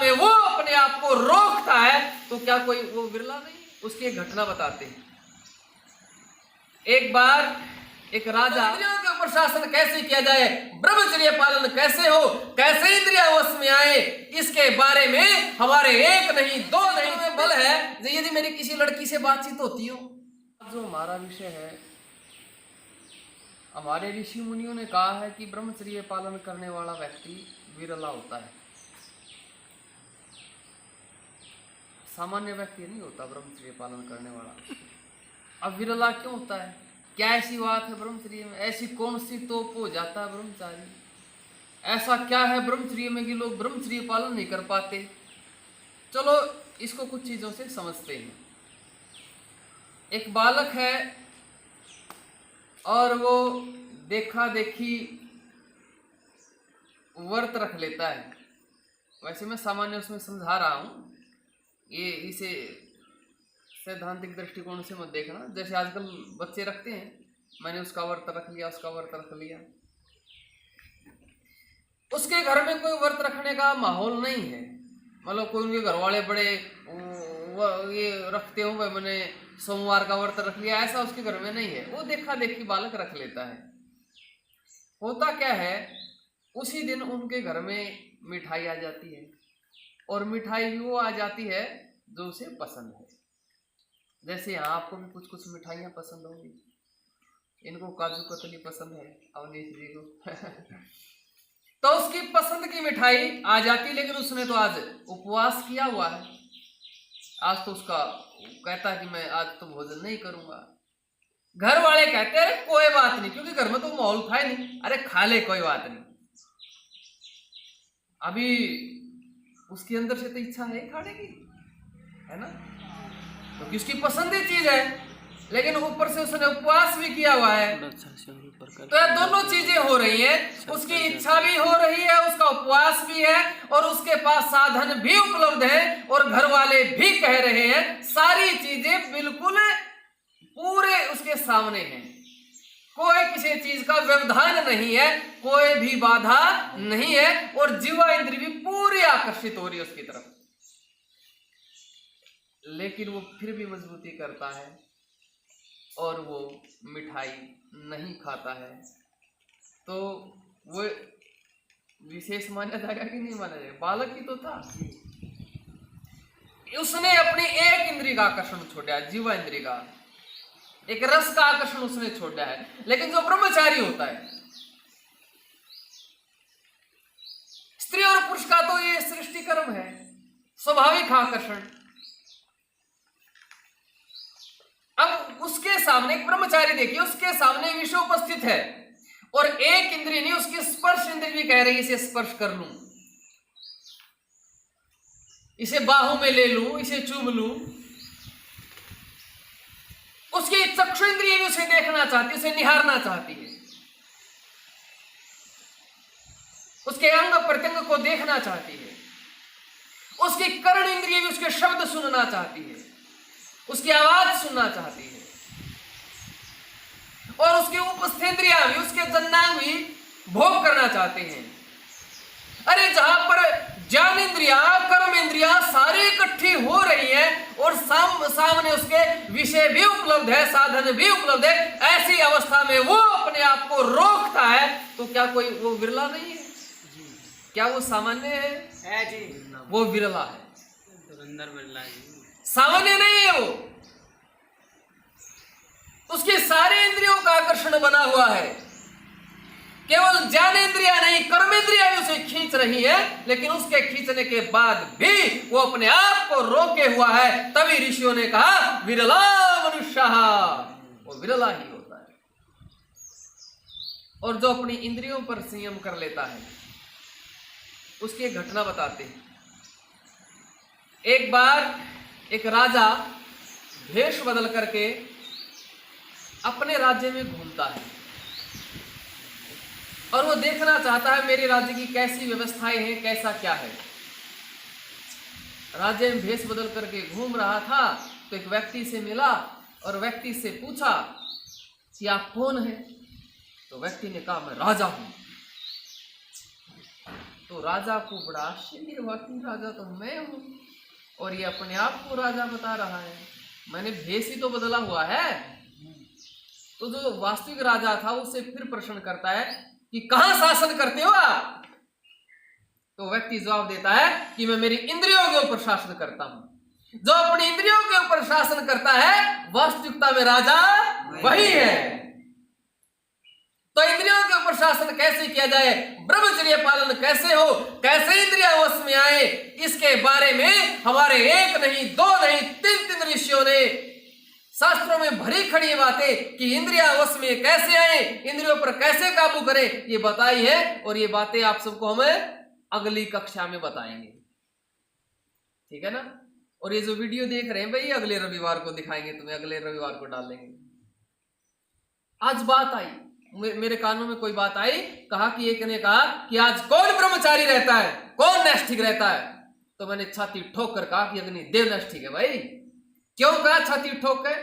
में वो अपने आप को रोकता है तो क्या कोई वो विरला नहीं? उसकी एक घटना बताते हैं। एक बार एक राजा, इंद्रियों का प्रशासन कैसे किया जाए, ब्रह्मचर्य पालन कैसे हो, कैसे इंद्रियां वश में आए, इसके बारे में हमारे एक नहीं दो नहीं बल है। यदि मेरी किसी लड़की से बातचीत होती हो, जो हमारा विषय है, हमारे ऋषि मुनियों ने कहा है कि ब्रह्मचर्य पालन करने वाला व्यक्ति विरला होता है। सामान्य व्यक्ति नहीं होता ब्रह्मचर्य पालन करने वाला। अब विरला क्यों होता है? क्या ऐसी बात है ब्रह्मचर्य में? ऐसी कौन सी तोप हो जाता है ब्रह्मचारी? ऐसा क्या है ब्रह्मचर्य में कि लोग ब्रह्मचर्य पालन नहीं कर पाते? चलो इसको कुछ चीजों से समझते हैं। एक बालक है और वो देखा देखी व्रत रख लेता है। वैसे मैं सामान्य उसमें समझा रहा हूँ, ये इसे सैद्धांतिक दृष्टिकोण से मत देखना। जैसे आजकल बच्चे रखते हैं, मैंने उसका व्रत रख लिया, उसका व्रत रख लिया। उसके घर में कोई व्रत रखने का माहौल नहीं है, मतलब कोई उनके घर वाले बड़े ये रखते हो, मैंने सोमवार का व्रत रख लिया, ऐसा उसके घर में नहीं है। वो देखा देखी बालक रख लेता है। होता क्या है, उसी दिन उनके घर में मिठाई आ जाती है, और मिठाई भी वो आ जाती है जो उसे पसंद है। जैसे यहाँ आपको भी कुछ कुछ मिठाइयाँ पसंद होंगी। इनको काजू कतली पसंद है, अवनीश जी को तो उसकी पसंद की मिठाई आ जाती, लेकिन उसने तो आज उपवास किया हुआ है। आज तो उसका कहता है कि मैं आज तो भोजन नहीं करूंगा। घर वाले कहते हैं अरे कोई बात नहीं, क्योंकि घर में तो माहौल था ही नहीं, अरे खा ले कोई बात नहीं। अभी उसके अंदर से तो इच्छा है खाने की, है ना, क्योंकि उसकी पसंदीदा चीज है, लेकिन ऊपर से उसने उपवास भी किया हुआ है। तो ये दोनों चीजें हो रही हैं, उसकी इच्छा भी हो रही है, उसका उपवास भी है, और उसके पास साधन भी उपलब्ध है, और घर वाले भी कह रहे हैं। सारी चीजें बिल्कुल पूरे उसके सामने हैं। कोई किसी चीज का व्यवधान नहीं है, कोई भी बाधा नहीं है, और जीवा इंद्रिय भी पूरी आकर्षित हो रही है उसकी तरफ। लेकिन वो फिर भी मजबूती करता है और वो मिठाई नहीं खाता है। तो वो विशेष माना जाएगा कि नहीं माना जाएगा? बालक ही तो था, उसने अपनी एक इंद्रिय का आकर्षण छोड़ा है, जीवा इंद्रिय का, एक रस का आकर्षण उसने छोड़ा है। लेकिन जो ब्रह्मचारी होता है, स्त्री और पुरुष का तो ये सृष्टि कर्म है, स्वाभाविक आकर्षण। अब उसके सामने एक ब्रह्मचारी, देखिए उसके सामने विषय उपस्थित है, और एक इंद्रिय नहीं, उसकी स्पर्श इंद्रिय भी कह रही है इसे स्पर्श कर लूं, इसे बाहों में ले लूं, इसे चूम लूं। उसकी चक्षु इंद्रिय भी उसे देखना चाहती है, उसे निहारना चाहती है, उसके अंग प्रत्यंग को देखना चाहती है। उसकी कर्ण इंद्रिय भी उसके शब्द सुनना चाहती है, उसकी आवाज सुनना चाहती है, और उसके उपस्थेंद्रियां भी, उसके जन्नांग भी भोग करना चाहते हैं। अरे जहां पर ज्ञान इंद्रिया, कर्म इंद्रिया सारी इकट्ठी हो रही है, और सामने उसके विषय भी उपलब्ध है, साधन भी उपलब्ध है, ऐसी अवस्था में वो अपने आप को रोकता है तो क्या कोई वो विरला नहीं है? क्या वो सामान्य है जी? वो विरला है, सामान्य नहीं है। वो उसके सारे इंद्रियों का आकर्षण बना हुआ है, केवल ज्ञान इंद्रिया नहीं, कर्म इंद्रिया भी उसे खींच रही है, लेकिन उसके खींचने के बाद भी वो अपने आप को रोके हुआ है। तभी ऋषियों ने कहा विरला मनुष्यः, वो विरला ही होता है। और जो अपनी इंद्रियों पर संयम कर लेता है, उसकी एक घटना बताते हैं। एक बार एक राजा भेष बदल करके अपने राज्य में घूमता है, और वो देखना चाहता है मेरे राज्य की कैसी व्यवस्थाएं हैं, कैसा क्या है। राज्य में भेष बदल करके घूम रहा था तो एक व्यक्ति से मिला, और व्यक्ति से पूछा कि आप कौन हैं? तो व्यक्ति ने कहा मैं राजा हूं। तो राजा को बड़ा आश्चर्य हुआ कि राजा तो मैं हूं और ये अपने आप को राजा बता रहा है, मैंने भेष ही तो बदला हुआ है। तो जो वास्तविक राजा था उससे फिर प्रश्न करता है कि कहां शासन करते हो आप? तो व्यक्ति जवाब देता है कि मैं मेरी इंद्रियों के ऊपर शासन करता हूं। जो अपनी इंद्रियों के ऊपर शासन करता है वास्तविकता में राजा वही है। तो इंद्रियों के ऊपर शासन कैसे किया जाए, ब्रह्मचर्य पालन कैसे हो, कैसे इंद्रियां वश में आए, इसके बारे में हमारे एक नहीं दो नहीं तीन ऋषियों ने शास्त्रों में भरी खड़ी बातें कि इंद्रियां वश में कैसे आए, इंद्रियों पर कैसे काबू करें, ये बताई है। और ये बातें आप सबको हमें अगली कक्षा में बताएंगे, ठीक है ना। और ये जो वीडियो देख रहे हैं भाई, अगले रविवार को दिखाएंगे तुम्हें, अगले रविवार को डालेंगे। आज बात आई मेरे कानों में, कोई बात आई, कहा कि एक ने कहा कि आज कौन ब्रह्मचारी रहता है, कौन नैष्ठिक रहता है। तो मैंने छाती ठोक कर कहा कि अग्निदेव नैष्ठिक है भाई। क्यों कहा छाती ठोक है?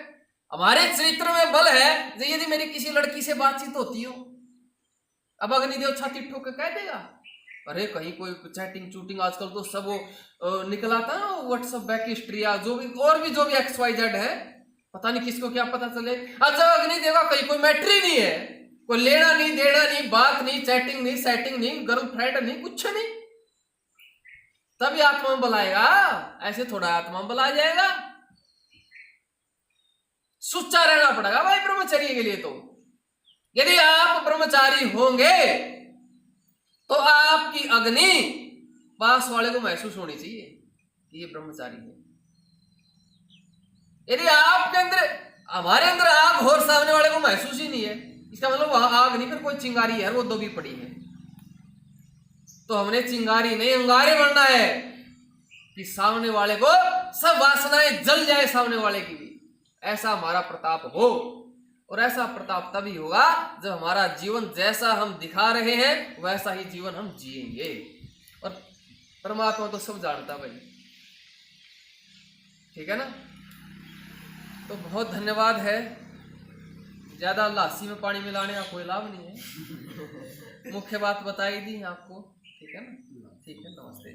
हमारे चरित्र में बल है। यदि मेरी किसी लड़की से बातचीत होती हो, अब अग्निदेव छाती ठोक कर कह देगा अरे कहीं कोई चैटिंग चूटिंग, आजकल तो सब वो निकला था ना व्हाट्सएप बैक हिस्ट्री या जो भी और भी जो भी XYZ है, पता नहीं किसको क्या पता चले। अच्छा अग्निदेव का कहीं कोई मैटर ही नहीं है, कोई लेना नहीं देना नहीं, बात नहीं, चैटिंग नहीं, सेटिंग नहीं, गर्लफ्रेंड नहीं, कुछ नहीं, तभी आत्मा में बल आएगा। ऐसे थोड़ा आत्मा में बल आ जाएगा। सुच्चा रहना पड़ेगा भाई ब्रह्मचर्य के लिए। तो यदि आप ब्रह्मचारी होंगे तो आपकी अग्नि पास वाले को महसूस होनी चाहिए कि ये ब्रह्मचारी है। यदि आपके अंदर, हमारे अंदर आग हो, सामने वाले को महसूस ही नहीं है, इसका मतलब वहां आग नहीं, फिर कोई चिंगारी है, वो दबी पड़ी है। तो हमने चिंगारी नहीं अंगारे बनना है कि सामने वाले को सब वासनाएं जल जाए, सामने वाले की भी। ऐसा हमारा प्रताप हो। और ऐसा प्रताप तभी होगा जब हमारा जीवन जैसा हम दिखा रहे हैं वैसा ही जीवन हम जिएंगे। और परमात्मा तो सब जानता भाई, ठीक है ना। तो बहुत धन्यवाद है। ज्यादा लासी में पानी मिलाने का कोई लाभ नहीं है। मुख्य बात बताई दी आपको, ठीक है ना। ठीक है, नमस्ते।